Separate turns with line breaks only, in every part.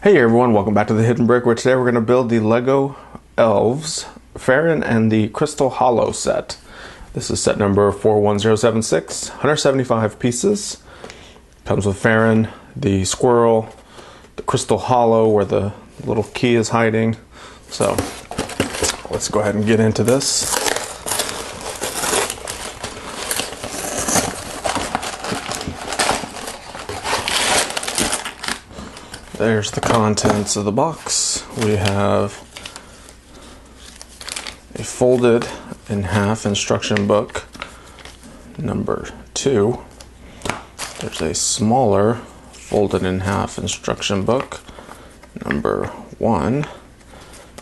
Hey everyone, welcome back to the Hidden Brick, where today we're going to build the Lego Elves Farran and the Crystal Hollow set. This is set number 41076, 175 pieces. Comes with Farran, the squirrel, the Crystal Hollow where the little key is hiding. So let's go ahead and get into this. There's the contents of the box. We have a folded in half instruction book, number 2. There's a smaller folded in half instruction book, number 1.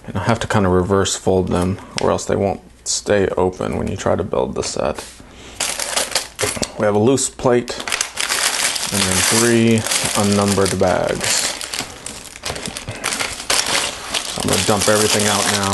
And I have to kind of reverse fold them or else they won't stay open when you try to build the set. We have a loose plate and then 3 unnumbered bags. I'm going to dump everything out now.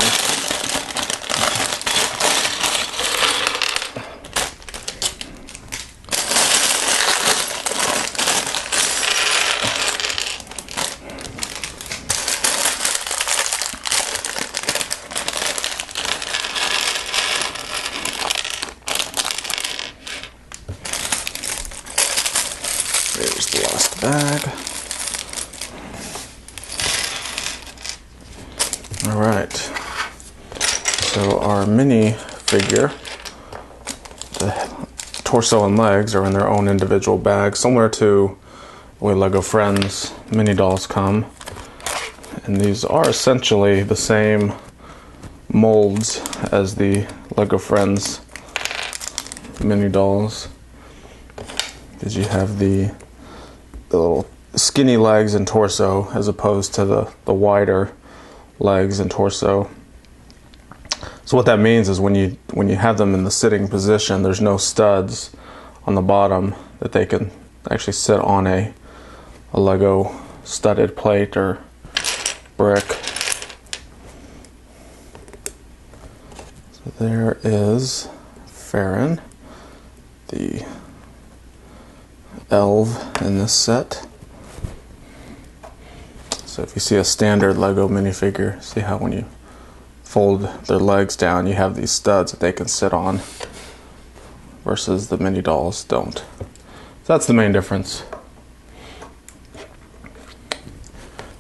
There's the last bag. Alright, so our mini figure, the torso and legs are in their own individual bags, similar to the way Lego Friends mini dolls come. And these are essentially the same molds as the Lego Friends mini dolls. Because you have the little skinny legs and torso as opposed to the wider legs and torso. So what that means is when you have them in the sitting position, there's no studs on the bottom that they can actually sit on a Lego studded plate or brick. So there is Farran, the elf in this set. So if you see a standard Lego minifigure, see how when you fold their legs down, you have these studs that they can sit on, versus the mini dolls don't. So that's the main difference.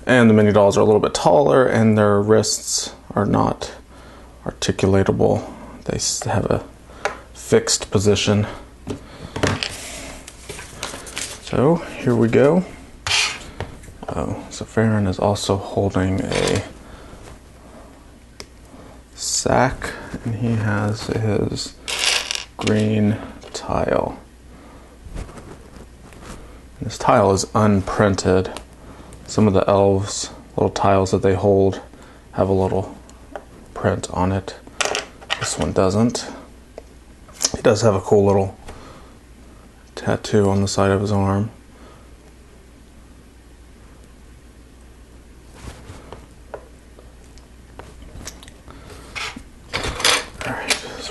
And the mini dolls are a little bit taller, and their wrists are not articulatable. They have a fixed position. So here we go. So Farran is also holding a sack, and he has his green tile. And this tile is unprinted. Some of the elves' little tiles that they hold have a little print on it. This one doesn't. He does have a cool little tattoo on the side of his arm.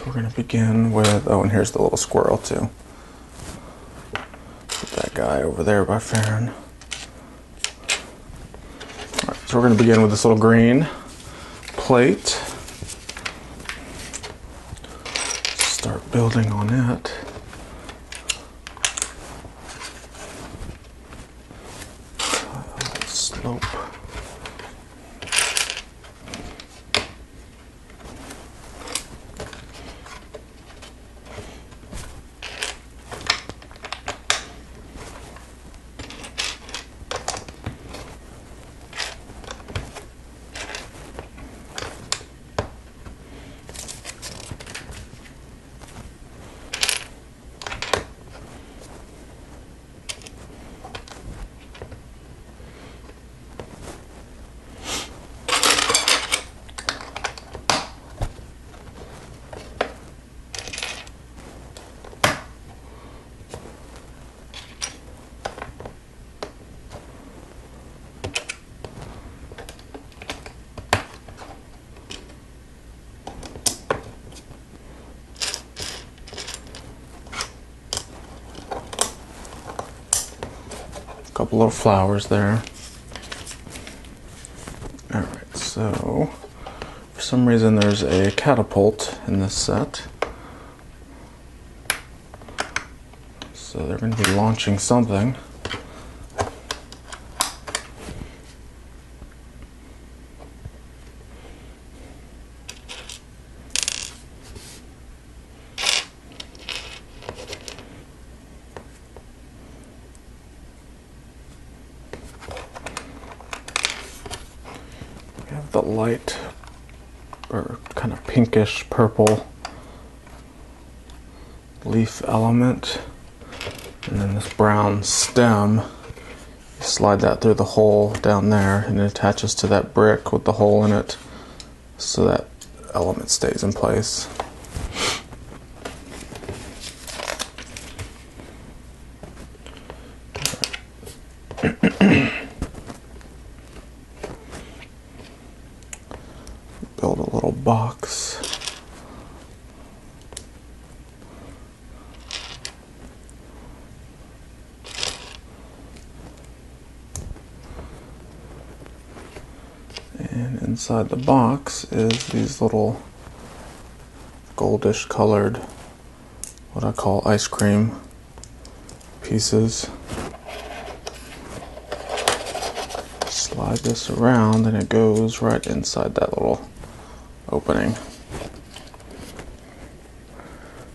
We're going to begin with, oh, and here's the little squirrel too. Put that guy over there by Farran. Alright, so we're going to begin with this little green plate. Start building on it. Slope. Couple little flowers there. some reason there's a catapult in this set. So they're going to be launching something. We have the light, or kind of pinkish purple leaf element, and then this brown stem. You slide that through the hole down there and it attaches to that brick with the hole in it, so that element stays in place. Build a little box. And inside the box is these little goldish colored, what I call ice cream pieces. Slide this around and it goes right inside that little opening.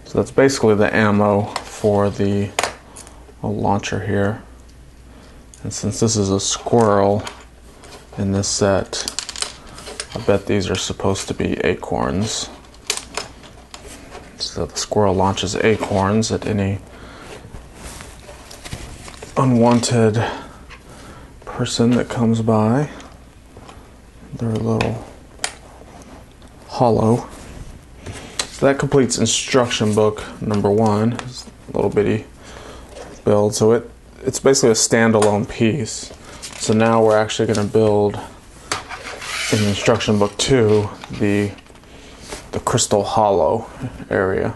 So that's basically the ammo for the launcher here. And since this is a squirrel in this set, I bet these are supposed to be acorns. So the squirrel launches acorns at any unwanted person that comes by. They're a little hollow. So that completes instruction book number 1. It's a little bitty build. So it's basically a standalone piece. So now we're actually going to build in instruction book 2 the crystal hollow area.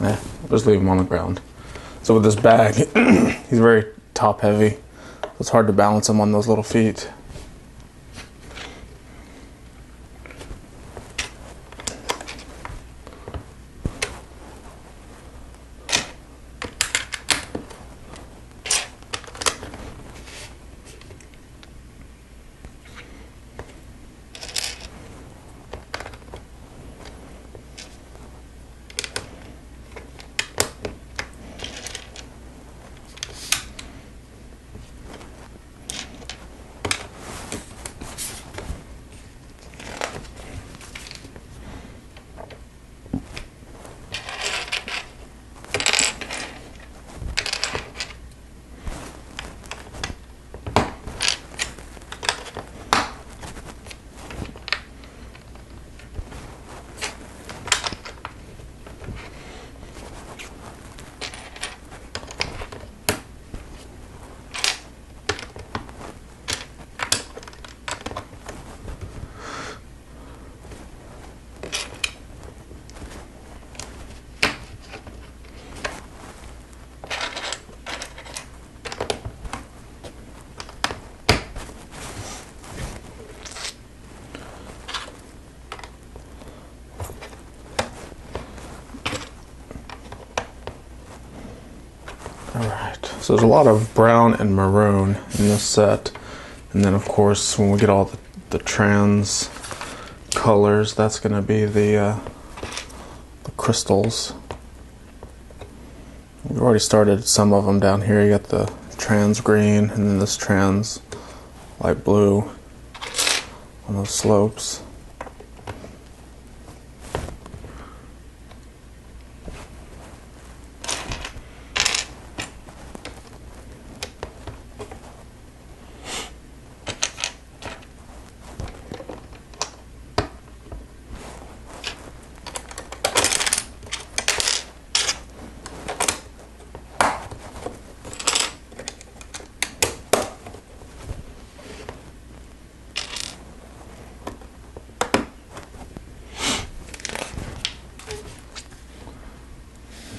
All right. I'll just leave him on the ground. So with this bag, he's very top heavy. So it's hard to balance him on those little feet. So there's a lot of brown and maroon in this set, and then of course when we get all the the trans colors, that's going to be the crystals. We've already started some of them down here. You got the trans green and then this trans light blue on those slopes.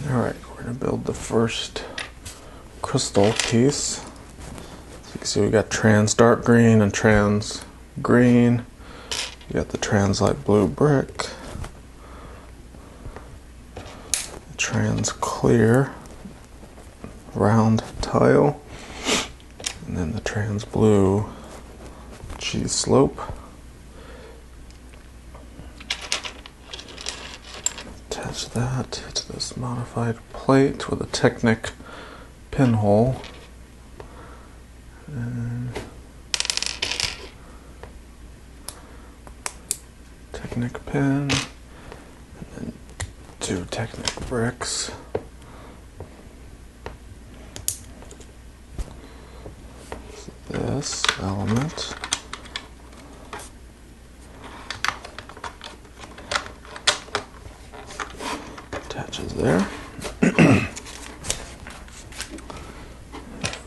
Alright, we're going to build the first crystal piece. So you can see we got trans dark green and trans green. You got the trans light blue brick, trans clear round tile, and then the trans blue cheese slope. Attach that to this modified plate with a Technic pinhole. And Technic pin, and then 2 Technic bricks. This element. Attaches there.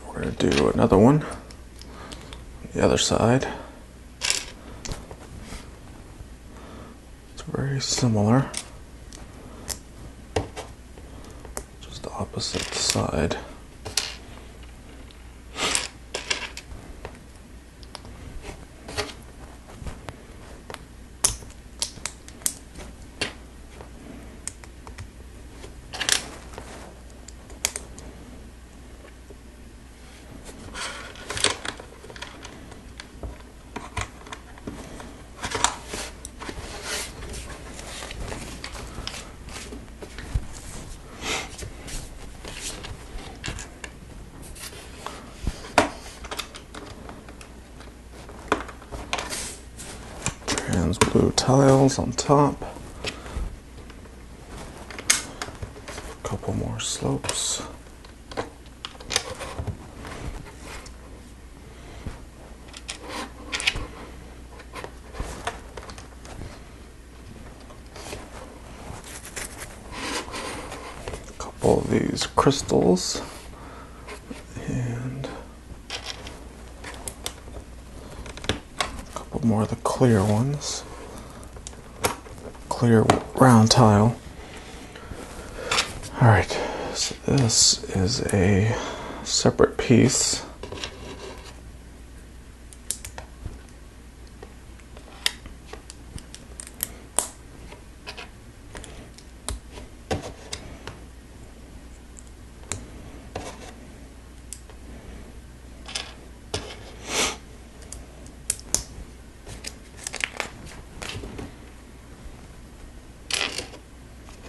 We're going to do another one on the other side. It's very similar, just opposite side. Trans blue tiles on top. A couple more slopes. A couple of these crystals. And more of the clear ones, clear round tile. Alright, so this is a separate piece.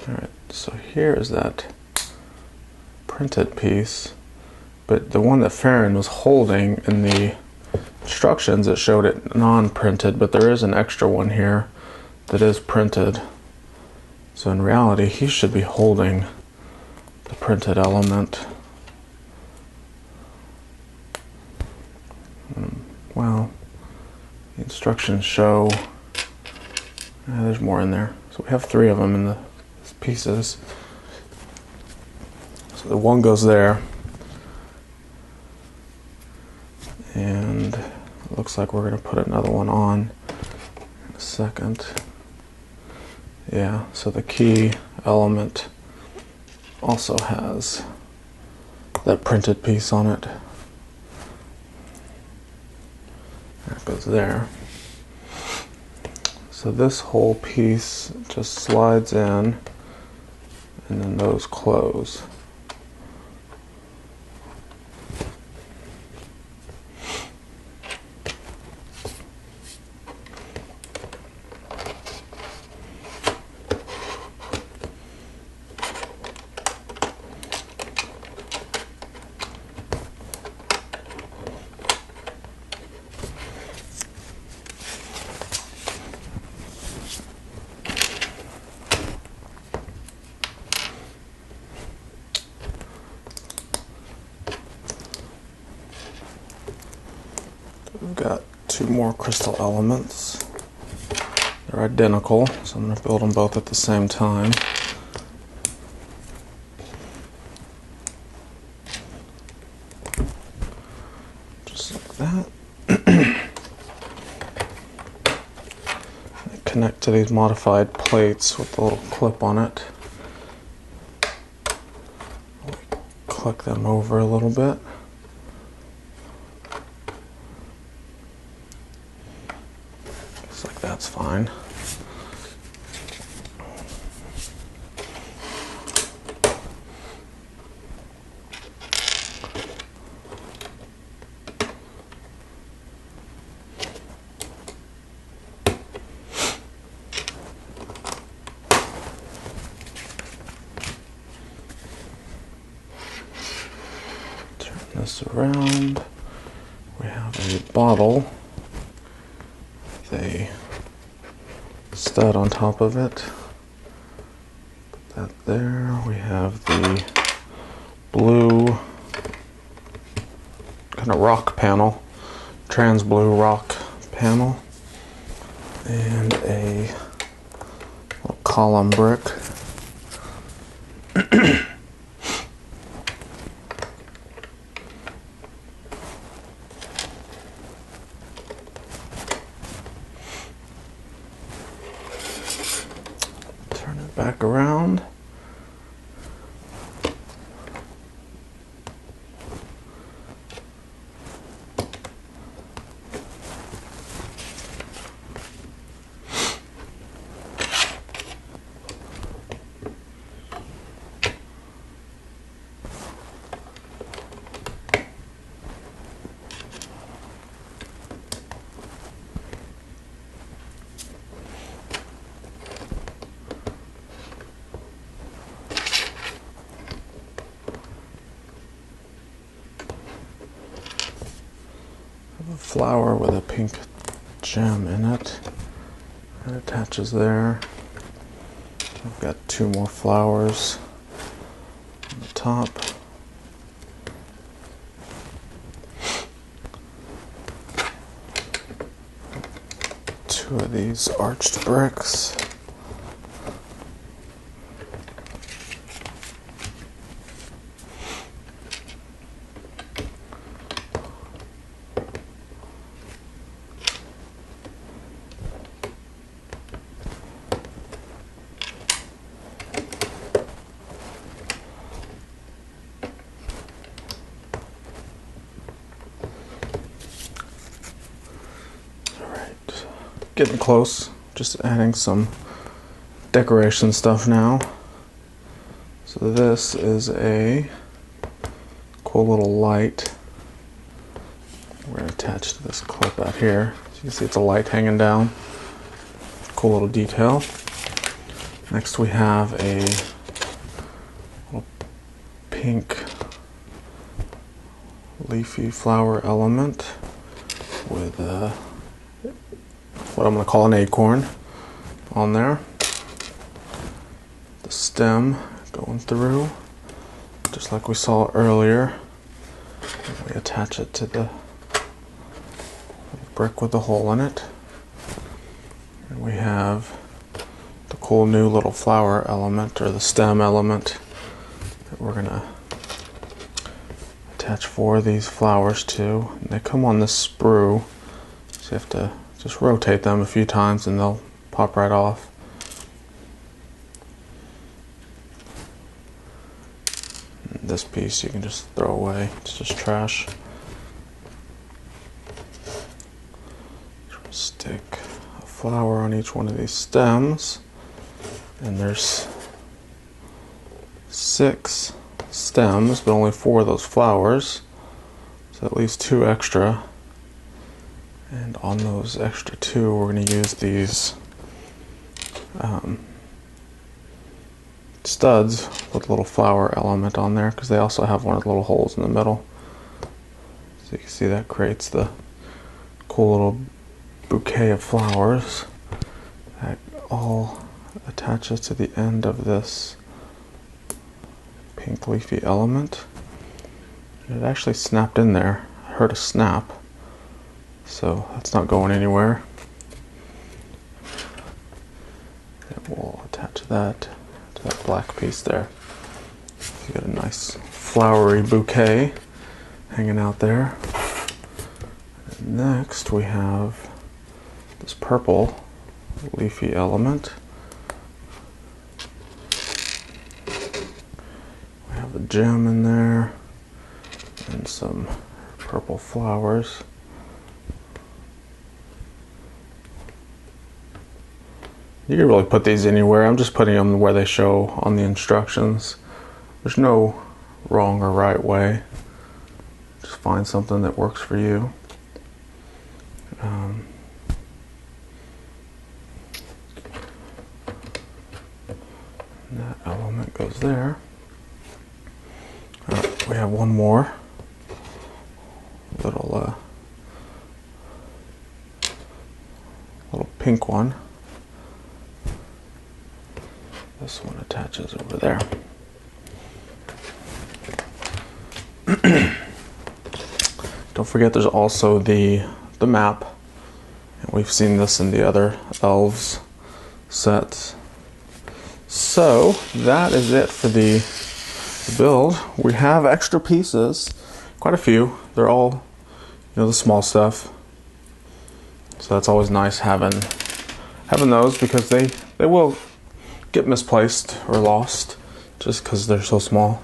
Alright, so here is that printed piece, but the one that Farran was holding in the instructions, it showed it non-printed, but there is an extra one here that is printed. So in reality, he should be holding the printed element. Well, the instructions show there's more in there. So we have 3 of them in the pieces. So the one goes there, and it looks like we're going to put another one on in a second. Yeah, so the key element also has that printed piece on it. That goes there. So this whole piece just slides in, and then those close. got two more crystal elements. They're identical, so I'm going to build them both at the same time. Just like that. Connect to these modified plates with the little clip on it. Click them over a little bit. Looks like that's fine. This around. We have a bottle with a stud on top of it. Put that there. We have the blue kind of rock panel, trans blue rock panel, and a little column brick. Turn it back around. A flower with a pink gem in it. It attaches there. I've got two more flowers on the top. Two of these arched bricks. Getting close, just adding some decoration stuff now. So this is a cool little light. We're going to attach to this clip out here. So you can see it's a light hanging down. Cool little detail. Next we have a little pink leafy flower element with what I'm going to call an acorn on there. The stem going through, just like we saw earlier. We attach it to the brick with the hole in it. And we have the cool new little flower element, or the stem element, that we're going to attach 4 of these flowers to. And they come on this sprue, so you have to just rotate them a few times and they'll pop right off. And this piece you can just throw away, it's just trash. Stick a flower on each one of these stems, and there's 6 stems, but only 4 of those flowers, so at least 2 extra. And on those extra 2, we're going to use these studs with a little flower element on there, because they also have one of the little holes in the middle. So you can see that creates the cool little bouquet of flowers that all attaches to the end of this pink leafy element. It actually snapped in there. I heard a snap. so that's not going anywhere. And we'll attach that to that black piece there. You got a nice flowery bouquet hanging out there. And next we have this purple leafy element. We have a gem in there and some purple flowers. You can really put these anywhere. I'm just putting them where they show on the instructions. There's no wrong or right way. Just find something that works for you. That element goes there. We have one more little pink one. This one attaches over there. Don't forget there's also the map. And we've seen this in the other Elves sets. So that is it for the build. We have extra pieces, quite a few. They're all, the small stuff. So that's always nice having those, because they will get misplaced or lost just because they're so small.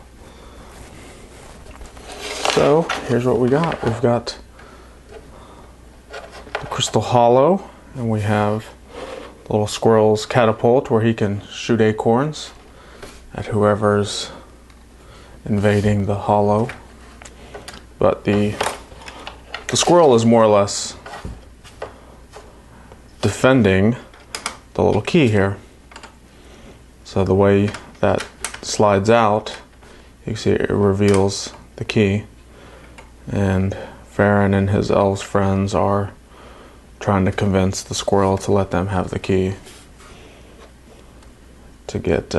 So here's what we got. We've got the crystal hollow, and we have the little squirrel's catapult where he can shoot acorns at whoever's invading the hollow. But the squirrel is more or less defending the little key here. So the way that slides out, you can see it reveals the key. And Farran and his elves friends are trying to convince the squirrel to let them have the key to get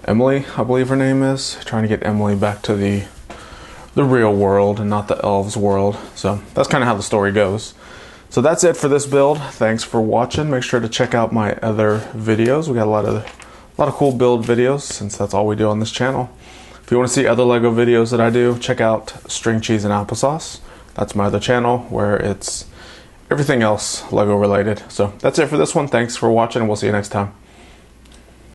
Emily, I believe her name is, trying to get Emily back to the real world and not the elves world. So that's kind of how the story goes. So that's it for this build. Thanks for watching. Make sure to check out my other videos. We got a lot of cool build videos, since that's all we do on this channel. If you want to see other Lego videos that I do, check out String Cheese and Applesauce. That's my other channel where it's everything else Lego related. So that's it for this one. Thanks for watching, and we'll see you next time.